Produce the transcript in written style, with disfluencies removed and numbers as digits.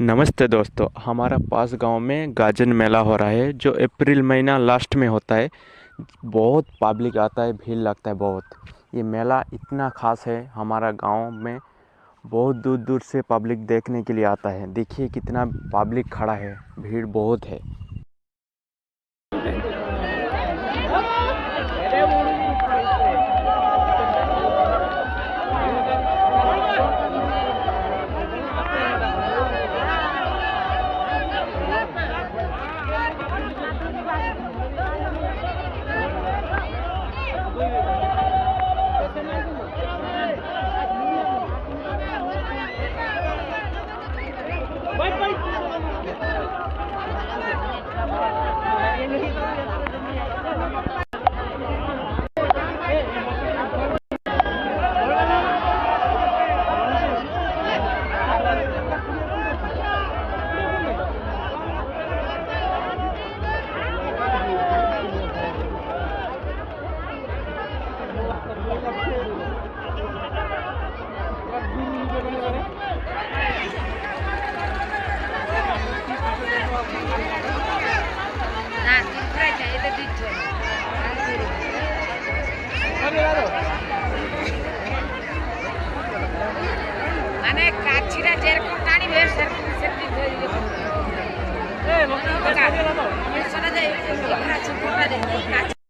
नमस्ते दोस्तों, हमारा पास गांव में गाजन मेला हो रहा है जो अप्रैल महीना लास्ट में होता है। बहुत पब्लिक आता है, भीड़ लगता है बहुत। ये मेला इतना ख़ास है, हमारा गांव में बहुत दूर दूर से पब्लिक देखने के लिए आता है। देखिए कितना पब्लिक खड़ा है, भीड़ बहुत है। মানে কাছিরা যেরকম টানিবে সেরকম সেরকম ধরে দিবে। এই লোকটা কাছে গেল তো। আমি শোনা যায় এই কাছে ফোটা দেয় কাছে